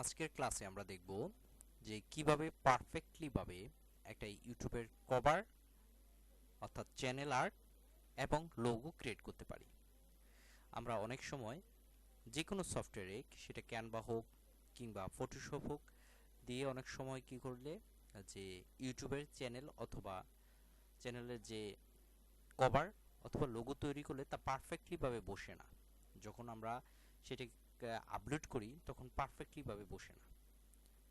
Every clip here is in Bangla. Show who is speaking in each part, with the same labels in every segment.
Speaker 1: আজকের ক্লাসে আমরা দেখব যে কিভাবে পারফেক্টলি ভাবে একটা ইউটিউবের কভার অর্থাৎ চ্যানেল আর্ট এবং লোগো ক্রিয়েট করতে পারি। আমরা অনেক সময় যে কোনো সফটওয়্যারে, সেটা ক্যানভা হোক কিংবা ফটোশপ হোক, দিয়ে অনেক সময় কি করলে যে ইউটিউবের চ্যানেল অথবা চ্যানেলের যে কভার অথবা লোগো তৈরি করলে তা পারফেক্টলি ভাবে বসে না। যখন আমরা সেটাকে আপলোড করি তখন পারফেক্টলি ভাবে বসে না,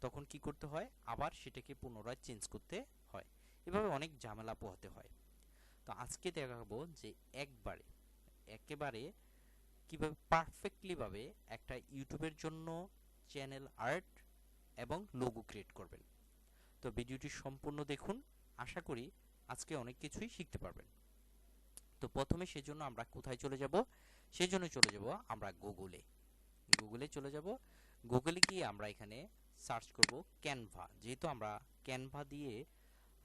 Speaker 1: তখন কি করতে হয়, আবার সেটাকে পুনরায় চেঞ্জ করতে হয়। এভাবে অনেক ঝামেলা পোহাতে হয়। তো আজকে দেখাবো যে একেবারে কিভাবে পারফেক্টলি ভাবে একটা ইউটিউবের জন্য চ্যানেল আর্ট এবং লোগো ক্রিয়েট করবেন। তো ভিডিওটি সম্পূর্ণ দেখুন, আশা করি আজকে অনেক কিছুই শিখতে পারবেন। তো প্রথমে সেজন্য আমরা কোথায় চলে যাব? সেজন্য চলে যাব আমরা গুগলে চলে যাব। গুগলে গিয়ে আমরা এখানে সার্চ করব ক্যানভা। যেহেতু আমরা ক্যানভা দিয়ে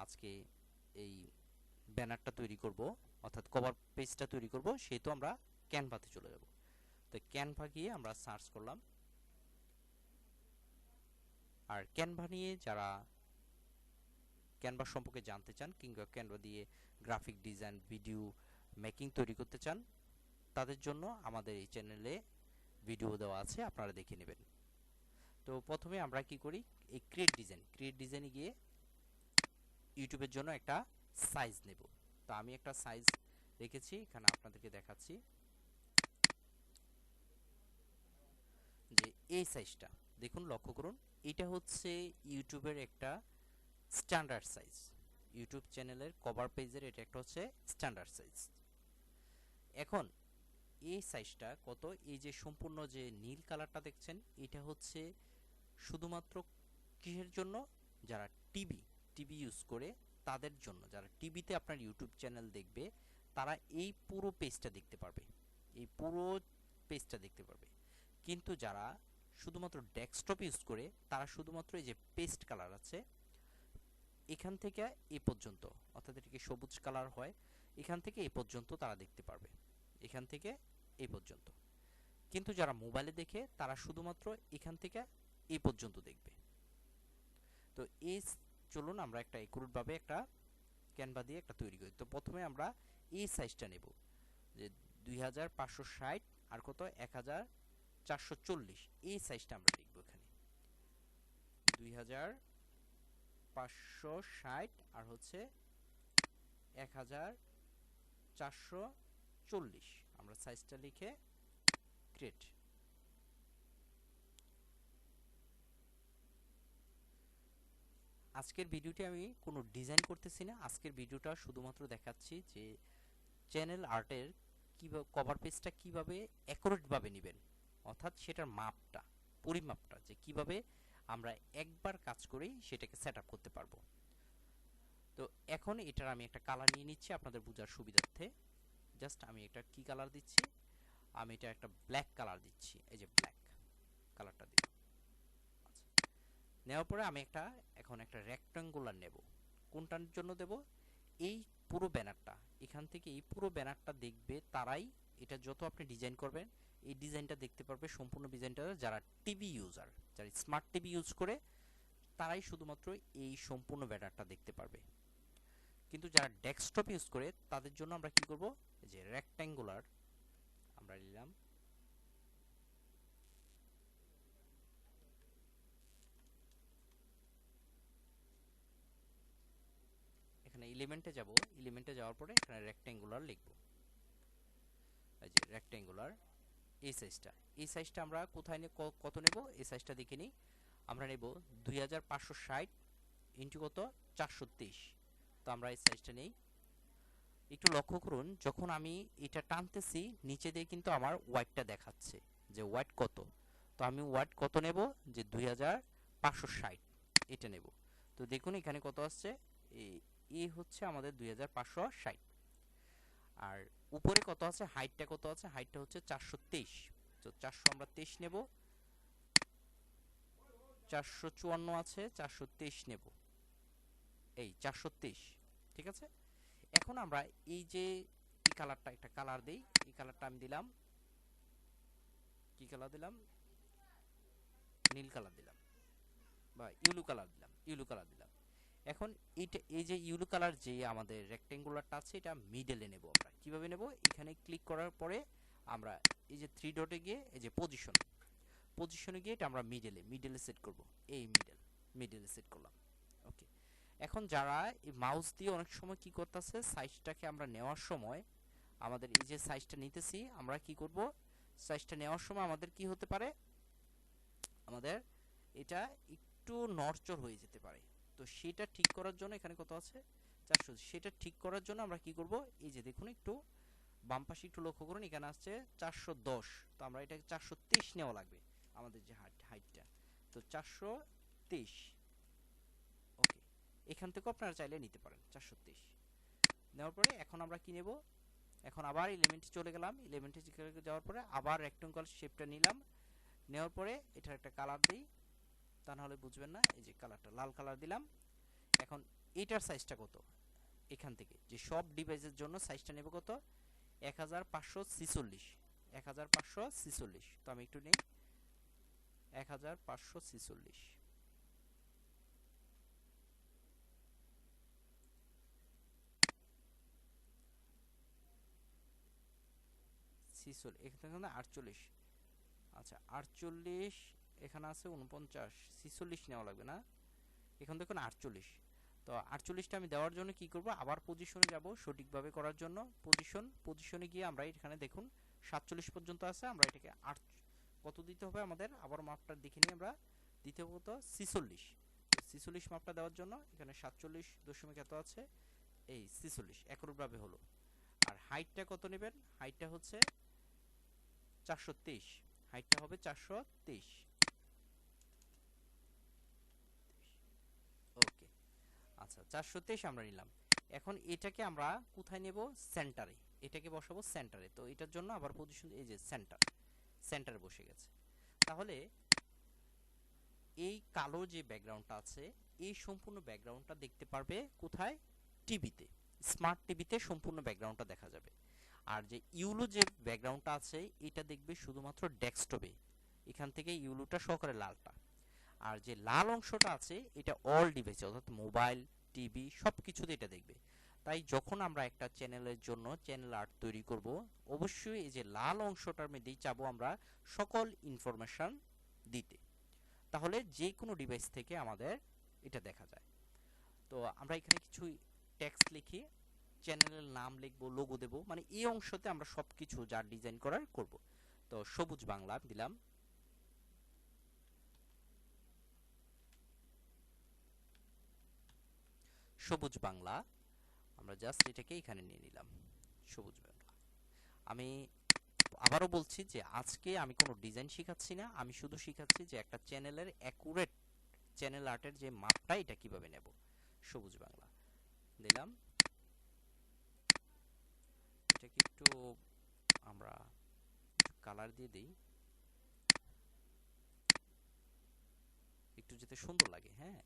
Speaker 1: আজকে এই ব্যানারটা তৈরি করব অর্থাৎ কভার পেজটা তৈরি করব, সেহেতু আমরা ক্যানভাতে চলে যাব। তো ক্যানভা গিয়ে আমরা সার্চ করলাম। আর ক্যানভা নিয়ে যারা ক্যানভা সম্পর্কে জানতে চান কিংবা ক্যানভা দিয়ে গ্রাফিক ডিজাইন, ভিডিও মেকিং তৈরি করতে চান, তাদের জন্য আমাদের এই চ্যানেলে ভিডিও দেওয়া আছে, আপনারা দেখে নেবেন। তো প্রথমে আমরা কি করি, এই ক্রিয়েট ডিজাইনে গিয়ে ইউটিউবের জন্য একটা সাইজ নেব। তো আমি একটা সাইজ রেখেছি, এখানে আপনাদেরকে দেখাচ্ছি যে এই সাইজটা দেখুন, লক্ষ্য করুন, এটা হচ্ছে ইউটিউবের একটা স্ট্যান্ডার্ড সাইজ। ইউটিউব চ্যানেলের কভার পেজের এটা একটা হচ্ছে স্ট্যান্ডার্ড সাইজ। এখন এই সাইজটা কত? এই যে সম্পূর্ণ যে নীল কালারটা দেখছেন, এটা হচ্ছে শুধুমাত্র কিসের জন্য? যারা টিভি ইউজ করে তাদের জন্য। যারা টিভিতে আপনার ইউটিউব চ্যানেল দেখবে তারা এই পুরো পেজটা দেখতে পারবে, এই পুরো পেজটা দেখতে পারবে। কিন্তু যারা শুধুমাত্র ডেস্কটপ ইউজ করে তারা শুধুমাত্র এই যে পেস্ট কালার আছে এখান থেকে এই পর্যন্ত, অর্থাৎ এটাকে সবুজ কালার হয়, এখান থেকে এই পর্যন্ত তারা দেখতে পারবে, এখান থেকে এই পর্যন্ত। কিন্তু যারা মোবাইলে দেখে তারা শুধুমাত্র এখান থেকে এই পর্যন্ত দেখবে। তো এই চলুন আমরা একটা একুরেট ভাবে একটা ক্যানভা দিয়ে একটা তৈরি করি। তো প্রথমে আমরা এই সাইজটা নেব, যে 2560 আর কত 1440, এই সাইজটা আমরা লিখব এখানে। 2560 আর হচ্ছে 1440, আমরা সাইজটা লিখে ক্রিয়েট। আজকের ভিডিওটি আমি কোনো ডিজাইন করতেছি না, আজকের ভিডিওটা শুধুমাত্র দেখাচ্ছি যে চ্যানেল আর্টের কিভাবে কভার পেজটা কিভাবে অ্যাকুরেট ভাবে নেবেন, অর্থাৎ সেটার মাপটা, পরিমাপটা, যে কিভাবে আমরা একবার কাজ করেই সেটাকে সেটআপ করতে পারবো। তো এখন এটার আমি একটা কালার নিয়ে নিচ্ছি আপনাদের বোঝার সুবিধার্থে। জাস্ট আমি এটা কি কালার দিচ্ছি, আমি এটা একটা ব্ল্যাক কালার দিচ্ছি, এই যে ব্ল্যাক কালারটা দিই। আচ্ছা, নেওয়ার পরে আমি এখন একটা রেক্ট্যাঙ্গুলার নেব। কোনটার জন্য দেব? এই পুরো ব্যানারটা, এখান থেকে এই পুরো ব্যানারটা দেখবে তারাই, এটা যত আপনি ডিজাইন করবেন এই ডিজাইনটা দেখতে পারবে, সম্পূর্ণ ডিজাইনটা যারা টিভি ইউজার, যারা স্মার্ট টিভি ইউজ করে তারাই শুধুমাত্র এই সম্পূর্ণ ব্যানারটা দেখতে পারবে। কিন্তু যারা ডেস্কটপ ইউজ করে তাদের জন্য আমরা কি করব, যে রেক্ট্যাঙ্গুলার আমরা নিলাম। এখানে এলিমেন্টে যাব, এলিমেন্টে যাওয়ার পরে এখানে রেক্ট্যাঙ্গুলার লিখব। এই যে রেক্ট্যাঙ্গুলার, এই সাইজটা আমরা কোথায় কত নেব, এই সাইজটা দেখে নিই। আমরা নেব 2560 ইন্টু কত 423। তো আমরা এই সাইজটা নেই। একটু লক্ষ্য করুন, যখন আমি এটা টানতেছি নিচে দিয়ে কিন্তু আমার ওয়াইডটা দেখাচ্ছে যে ওয়াইড কত। তো আমি ওয়াইড কত নেব, যে 2560 এটা নেব। তো দেখুন এখানে কত আসছে, এই হচ্ছে আমাদের 2560। আর উপরে কত আছে, হাইটটা কত আছে, হাইটটা হচ্ছে 423। তো 400 আমরা 23 নেব, 454 আছে, 423 নেব, এই 423। ঠিক আছে, এখন আমরা এই যে এই কালারটা, একটা কালার দেই, এই কালারটা আমি দিলাম, কি কালার দিলাম, নীল কালার দিলাম বা ইয়েলো কালার দিলাম। এখন এইটা এই যে ইয়েলো কালার যে আমাদের রেক্টেঙ্গুলারটা আছে এটা মিডলে নেব। আমরা কিভাবে নেব? এখানে ক্লিক করার পরে আমরা এই যে 3 ডটে গিয়ে এই যে পজিশনে গিয়ে এটা আমরা মিডলে সেট করব। এই মিডলে সেট করলাম। ওকে, এখন যারা এই মাউস দিয়ে অনেক সময় কি করতেছে, সাইজটাকে আমরা নেওয়ার সময় আমাদের এই যে সাইজটা নিতেছি, আমরা কি করব, সাইজটা নেওয়ার সময় আমাদের কি হতে পারে, আমাদের এটা একটু নড়চড় হয়ে যেতে পারে। তো সেটা ঠিক করার জন্য এখানে কত আছে 400, সেটা ঠিক করার জন্য আমরা কি করব, এই যে দেখুন একটু বাম পাশে একটু লক্ষ্য করুন, এখানে আসছে 410, তো আমরা এটাকে 423 নেওয়া লাগবে আমাদের যে হাইটটা, তো 423। ওকে, এখান থেকে আপনারা চাইলে নিতে পারেন 423 নেওয়ার পরে এখন আমরা কি নেব, এখন আবার এলিমেন্টে চলে গেলাম, এলিমেন্টে যাওয়ার পরে আবার রেক্ট্যাঙ্গল শেপটা নিলাম, নেওয়ার পরে এটার একটা কালার দিই, তা না হলে বুঝবেন না, এই যে কালারটা লাল কালার দিলাম। এখন এটার সাইজটা কত, এখান থেকে যে সব ডিভাইসের জন্য সাইজটা নেব কত, 1546, 1546, তো আমি একটু নেই 1546, এখানে 48, আচ্ছা 48, এখানে আছে 49, 46 নেওয়া লাগবে না, এখন দেখুন 48। তো 48টা আমি দেওয়ার জন্য কি করব, আবার পজিশনে যাব সঠিকভাবে করার জন্য, পজিশনে গিয়ে আমরা এখানে দেখুন 47 পর্যন্ত আছে, আমরা এটাকে কত দিতে হবে আমাদের, আবার মাপটা দেখে নিই আমরা, দিতে হবে কত 46, 46 মাপটা দেওয়ার জন্য এখানে 47 দশমিক এত আছে, এই 46 একরভাবে হলো। আর হাইটটা কত নেবেন, হাইটটা হচ্ছে 423, হাইটটা হবে 423। ওকে, আচ্ছা 423 আমরা নিলাম। এখন এটাকে আমরা কোথায় নেব, সেন্টারে, এটাকে বসাবো সেন্টারে। তো এটার জন্য আবার পজিশন, এই যে সেন্টারে বসে গেছে। তাহলে এই কালো যে ব্যাকগ্রাউন্ডটা আছে, এই সম্পূর্ণ ব্যাকগ্রাউন্ডটা দেখতে পারবে কোথায়, টিভিতে, স্মার্ট টিভিতে সম্পূর্ণ ব্যাকগ্রাউন্ডটা দেখা যাবে। আর যে ইউলো যে ব্যাকগ্রাউন্ডটা আছে এটা দেখবে শুধুমাত্র ডেস্কটপে, এখান থেকে ইউলোটা সহকারে লালটা। আর যে লাল অংশটা আছে এটা অল ডিভাইসে, অর্থাৎ মোবাইল, টিভি সবকিছুতে এটা দেখবে। তাই যখন আমরা একটা চ্যানেলের জন্য চ্যানেল আর্ট তৈরি করব, অবশ্যই এই যে লাল অংশটার মধ্যেই চাবো আমরা সকল ইনফরমেশন দিতে, তাহলে যে কোনো ডিভাইস থেকে আমাদের এটা দেখা যায়। তো আমরা এখানে কিছু টেক্সট লিখি, চ্যানেলের নাম লিখবো, লোগো দেব, মানে এই অংশতে আমরা সবকিছু যা ডিজাইন করার করব। তো সবুজ বাংলা দিলাম, সবুজ বাংলা, আমরা জাস্ট এটাকে এখানে নিয়ে নিলাম সবুজ বাংলা। আমি আবারও বলছি যে আজকে আমি কোনো ডিজাইন শেখাচ্ছি না, আমি শুধু শেখাচ্ছি যে একটা চ্যানেলের অ্যাকুরেট চ্যানেল আর্টের যে মাপটা এটা কিভাবে নেব। সবুজ বাংলা দিলাম, এটাকে একটু আমরা কালার দিয়ে দিই, একটু যাতে সুন্দর লাগে। হ্যাঁ,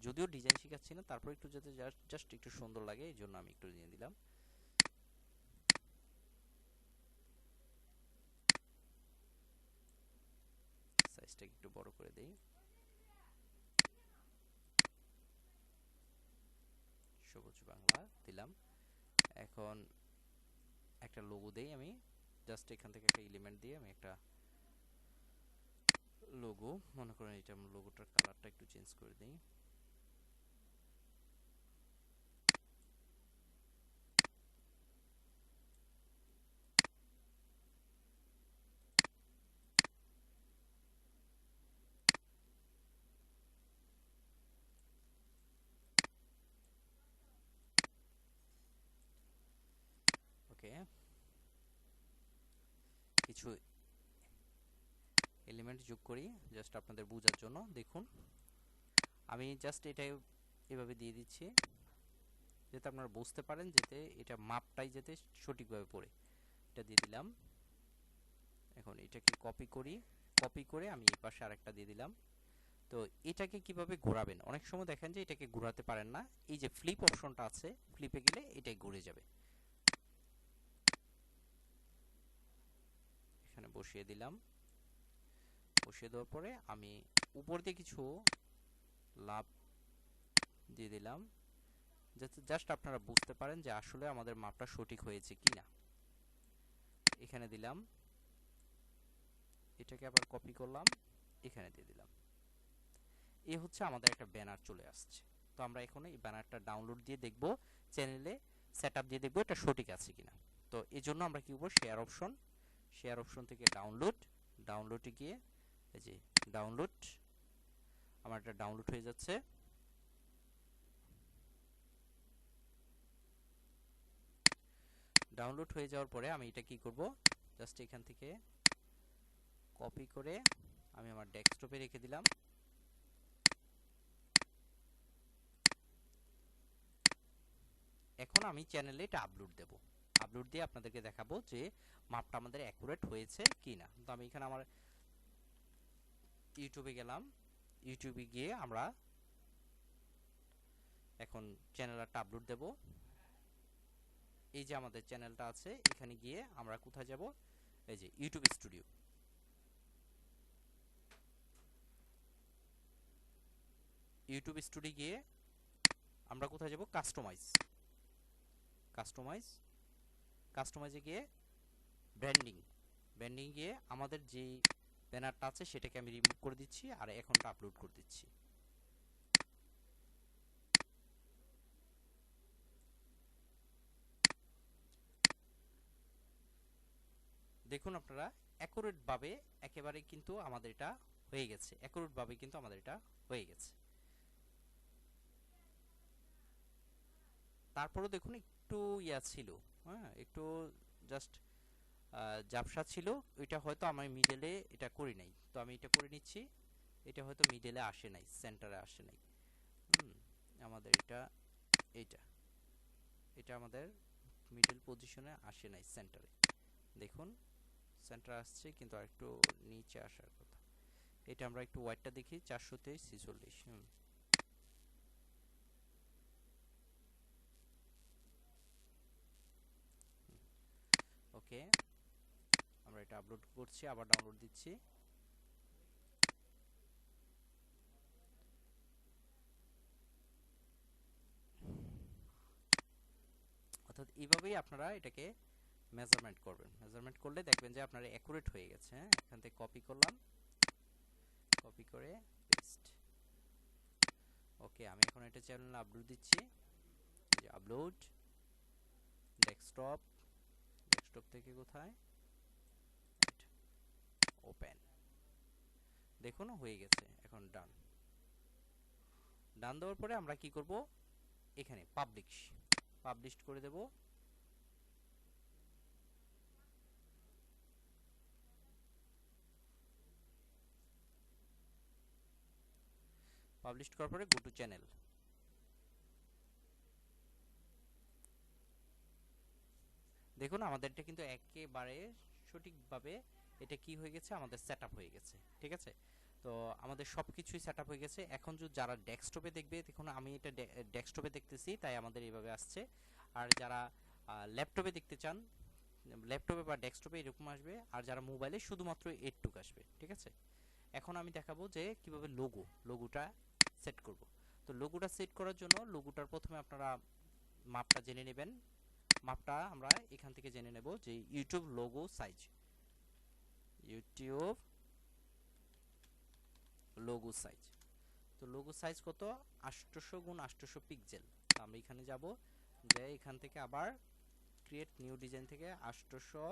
Speaker 1: যদিও ডিজাইন শেখাচ্ছি না, তারপর একটু যাতে জাস্ট একটু সুন্দর লাগে এই জন্য আমি একটু দিয়ে দিলাম। সাইজটাকে একটু বড় করে দেই, সবুজ বাংলা দিলাম। এখন একটা লোগো দেই, আমি জাস্ট এখান থেকে একটা এলিমেন্ট দিয়ে আমি একটা লোগো, মনে করেন এটা লোগোটার কালারটা একটু চেঞ্জ করে দিই। ওকে, কিছু এলিমেন্ট যোগ করি জাস্ট আপনাদের বোঝার জন্য। দেখুন আমি জাস্ট এটা এভাবে দিয়ে দিচ্ছি যাতে আপনারা বুঝতে পারেন, যাতে এটা মাপটাই যাতে সঠিকভাবে পড়ে, এটা দিয়ে দিলাম। এখন এটাকে কপি করে আমি এই পাশে আরেকটা দিয়ে দিলাম। তো এটাকে কিভাবে ঘোরাবেন, অনেক সময় দেখেন যে এটাকে ঘোরাতে পারেন না, এই যে ফ্লিপ অপশনটা আছে, ফ্লিপে গেলে এটাই ঘুরে যাবে। এখানে বসিয়ে দিলাম। বসিয়ে দেওয়ার পরে আমি উপর দিয়ে কিছু লাভ দিয়ে দিলাম, যাতে জাস্ট আপনারা বুঝতে পারেন যে আসলে আমাদের মাপটা সঠিক হয়েছে কিনা। এখানে দিলাম, এটাকে আবার কপি করলাম, এখানে দিয়ে দিলাম। এই হচ্ছে আমাদের একটা ব্যানার চলে আসছে। তো আমরা এখন এই ব্যানারটা ডাউনলোড দিয়ে দেখব, চ্যানেলে সেটআপ দিয়ে দেখব এটা সঠিক আছে কিনা। তো এই জন্য আমরা কি করব, শেয়ার অপশন থেকে ডাউনলোডে গিয়ে এই যে ডাউনলোড, আমার এটা ডাউনলোড হয়ে যাচ্ছে। ডাউনলোড হয়ে যাওয়ার পরে আমি এটা কি করব, জাস্ট এখান থেকে কপি করে আমি আমার ডেস্কটপে রেখে দিলাম। এখন আমি চ্যানেলে এটা আপলোড দেব। আপলোড দিয়ে আপনাদেরকে দেখাবো যে মাপটা আমাদের অ্যাকুরেট হয়েছে কিনা। তো আমি এখানে আমার ইউটিউবে গেলাম, ইউটিউবে গিয়ে আমরা এখন চ্যানেলটা আপলোড দেব। এই যে আমাদের চ্যানেলটা আছে, এখানে গিয়ে আমরা কোথায় যাব, এই যে ইউটিউব স্টুডিও। ইউটিউব স্টুডিও গিয়ে আমরা কোথায় যাব, কাস্টমাইজে গিয়ে ব্র্যান্ডিং গিয়ে আমাদের যে ব্যানারটা আছে সেটাকে আমি রিমুভ করে দিচ্ছি আর এখনটা আপলোড করে দিচ্ছি। দেখুন আপনারা অ্যাকুরেট ভাবে একেবারে কিন্তু আমাদের এটা হয়ে গেছে, তারপরেও দেখুন একটু ছিল, হ্যাঁ একটু জাস্ট ঝাপসা ছিল। ওইটা হয়তো আমি মিডলে এটা করি নাই, তো আমি এটা করে নিচ্ছি। এটা হয়তো মিডলে আসে নাই, সেন্টারে আসে নাই। আমাদের এটা এটা আমাদের মিডল পজিশনে আসে নাই, সেন্টারে। দেখুন সেন্টার আসছে কিন্তু আরেকটু নিচে আসার কথা। এটা আমরা একটু ওয়াইডটা দেখি, 423 46। ওকে, আমরা এটা আপলোড করছি, আবার ডাউনলোড দিচ্ছি। অর্থাৎ এইভাবেই আপনারা এটাকে মেজারমেন্ট করবেন। মেজারমেন্ট করলে দেখবেন যে আপনার অ্যাকুরেট হয়ে গেছে। হ্যাঁ, এখান থেকে কপি করলাম, কপি করে পেস্ট। ওকে, আমি এখন এটা চ্যানেলে আপলোড দিচ্ছি। এই যে আপলোড, ডেস্কটপ থেকে কোথায়, ওপেন। দেখুন হয়ে গেছে। এখন ডান দেওয়ার পরে আমরা কি করব, এখানে পাবলিশ করে দেব। পাবলিশ করার পরে গো টু চ্যানেল। দেখুন আমাদের এটা কিন্তু একেবারে সঠিকভাবে এটা কি হয়ে গেছে, আমাদের সেটআপ হয়ে গেছে। ঠিক আছে, তো আমাদের সবকিছুই সেটআপ হয়ে গেছে। এখন যদি যারা ডেস্কটপে দেখবে, দেখুন আমি এটা ডেস্কটপে দেখতেছি, তাই আমাদের এইভাবে আসছে। আর যারা ল্যাপটপে দেখতে চান, ল্যাপটপে বা ডেস্কটপে এরকম আসবে। আর যারা মোবাইলে, শুধুমাত্র এইটুক আসবে। ঠিক আছে, এখন আমি দেখাবো যে কিভাবে লোগোটা সেট করব। তো লোগোটা সেট করার জন্য লোগোটার প্রথমে আপনারা মাপটা জেনে নেবেন। মাপটা আমরা এখান থেকে জেনে নেব যে ইউটিউব লোগো সাইজ তো লোগো সাইজ কত, 800 × 800 পিক্সেল। আমরা এখানে যাব, যে এখান থেকে আবার ক্রিয়েট নিউ ডিজাইন থেকে 800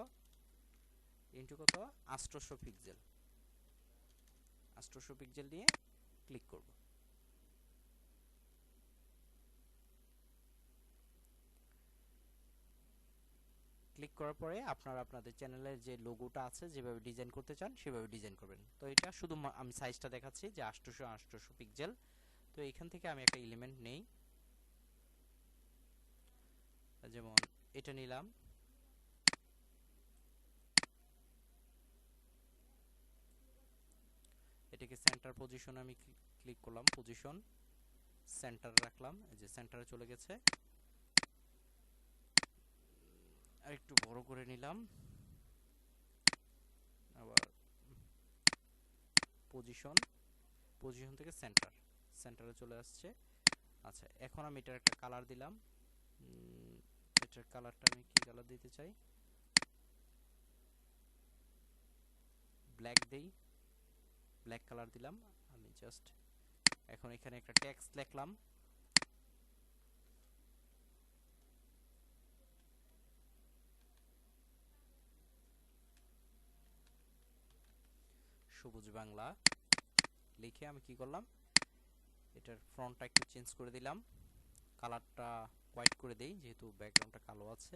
Speaker 1: ইনটু কত, 800 পিক্সেল নিয়ে ক্লিক করব। ক্লিক করার পরে আপনারা আপনাদের চ্যানেলের যে লোগোটা আছে, যেভাবে ডিজাইন করতে চান সেভাবে ডিজাইন করবেন। তো এটা শুধু আমি সাইজটা দেখাচ্ছি যে 800 পিক্সেল। তো এখান থেকে আমি একটা এলিমেন্ট নেই, যেমন এটা নিলাম। এটাকে সেন্টার পজিশনে আমি ক্লিক করলাম, পজিশন সেন্টার রাখলাম। এই যে সেন্টারে চলে গেছে। আর একটু বড় করে নিলাম, আবার পজিশন, পজিশন থেকে সেন্টার, সেন্টারে চলে আসছে। আচ্ছা, এখন আমি এটার একটা কালার দিলাম। এটার কালারটা আমি কি কালার দিতে চাই, ব্ল্যাক দেই, ব্ল্যাক কালার দিলাম আমি জাস্ট। এখন এখানে একটা টেক্সট লিখলাম, সবুজ বাংলা লিখে আমি কি করলাম, এটার ফ্রন্টটা একটু চেঞ্জ করে দিলাম, কালারটা হোয়াইট করে দেই যেহেতু ব্যাকগ্রাউন্ডটা কালো আছে।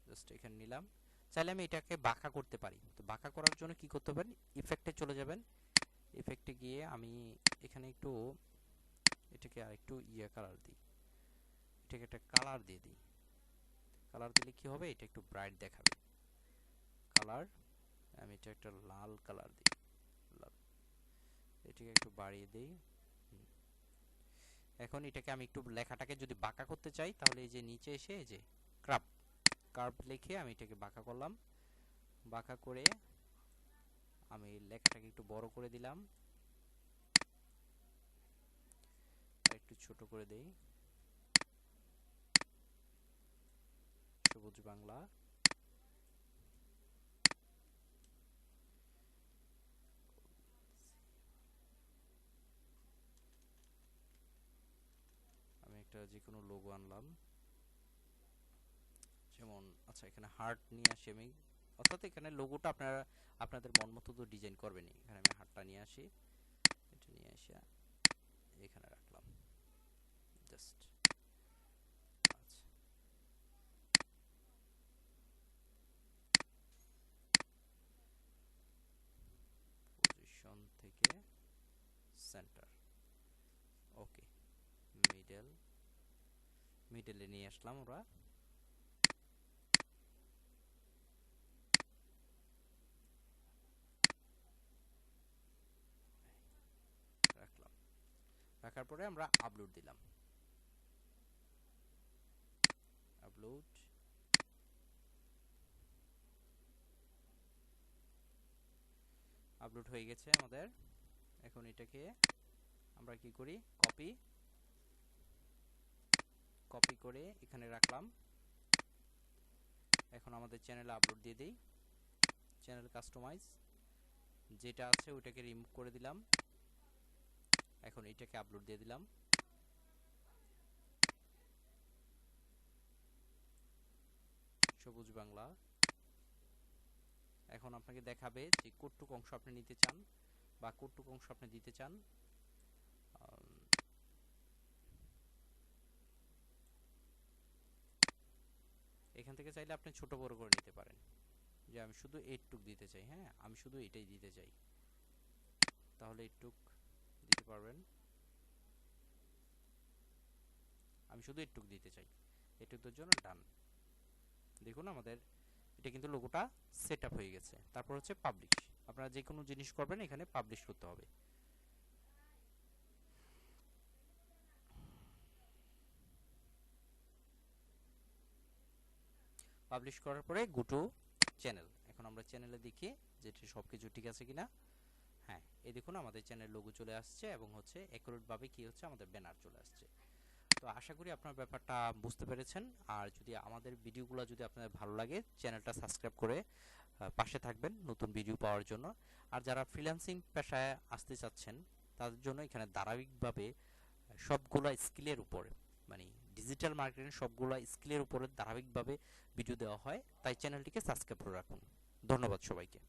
Speaker 1: জাস্ট এখানে নিলাম। চাইলে আমি এটাকে বাঁকা করতে পারি, তো বাঁকা করার জন্য কি করতে পারেন, ইফেক্টে চলে যাবেন। ইফেক্টে গিয়ে আমি এখানে একটু এটাকে আর একটু কালার দিই, এটাকে একটা কালার দিয়ে দিই। কালার দিলে কি হবে, এটা একটু ব্রাইট দেখাবে। কালার আমি এটা একটা লাল কালার দিই, লাল, এটাকে একটু বাড়িয়ে দিই। এখন এটাকে আমি একটু লেখাটাকে যদি বাঁকা করতে চাই তাহলে এই যে নিচে এসে এই যে কার্ভ লিখে আমি এটাকে বাঁকা করলাম। বাঁকা করে আমি লেখাটাকে একটু বড় করে দিলাম, আর একটু ছোট করে দেই। সবুজ বাংলা, আমি একটা যে কোনো লোগো আনলাম, যেমন আচ্ছা এখানে হার্ট নিয়ে আসি আমি, অর্থাৎ এখানে লোগোটা আপনারা আপনাদের মন মতো তো ডিজাইন করবেনই। এখানে আমি হার্টটা নিয়ে আসি, এটা নিয়ে আসি এখানে রাখলাম জাস্ট। আচ্ছা, পজিশন থেকে সেন্টার, ওকে, মিডলে নিয়ে আসলাম ওরা। রাখলাম, রাখার পরে আমরা আপলোড দিলাম, আপলোড। আপলোড হয়ে গেছে আমাদের। এখন এটাকে আমরা কি করি, কপি করে এখানে রাখলাম। এখন আমাদের চ্যানেলে আপলোড দিয়ে দেই, চ্যানেল কাস্টমাইজ যেটা আছে ওইটাকে রিমুভ করে দিলাম। এখন এটাকে আপলোড দিয়ে দিলাম। সবুজ বাংলা। এখন আপনাকে দেখাবে যে কতটুকু অংশ আপনি নিতে চান বা কতটুকু অংশ আপনি দিতে চান। এখান থেকে চাইলে আপনি ছোট বড় করে নিতে পারেন, যে আমি শুধু এইটুক দিতে চাই, হ্যাঁ আমি শুধু এটাই দিতে চাই, তাহলে এইটুক দিতে পারবেন। আমি শুধু এইটুক দিতে চাই, এইটুকের জন্য ডান। দেখুন আমাদের এটা কিন্তু লোগোটা সেট আপ হয়ে গেছে। তারপর হচ্ছে পাবলিশ, আপনারা যে কোনো জিনিস করবেন এখানে পাবলিশ করতে হবে। পাবলিশ করার পরে গো টু চ্যানেল। এখন আমরা চ্যানেলে দেখি যে সবকিছু ঠিক আছে কিনা। হ্যাঁ, এই দেখুন আমাদের চ্যানেল লোগো চলে আসছে এবং হচ্ছে অ্যাকুরেট ভাবে কি হচ্ছে আমাদের ব্যানার চলে আসছে। তো আশা করি আপনার ব্যাপারটা বুঝতে পেরেছেন। আর যদি আমাদের ভিডিওগুলো যদি আপনাদের ভালো লাগে, চ্যানেলটা সাবস্ক্রাইব করে পাশে থাকবেন নতুন ভিডিও পাওয়ার জন্য। আর যারা ফ্রিল্যান্সিং পেশায় আসতে চাচ্ছেন তাদের জন্য এখানে ধারাবাহিকভাবে সবগুলা স্কিলের উপরে, মানে ডিজিটাল মার্কেটিং সবগুলা স্কিলের উপরে ধারাবাহিকভাবে ভিডিও দেওয়া হয়। তাই চ্যানেলটিকে সাবস্ক্রাইব করে রাখুন। ধন্যবাদ সবাইকে।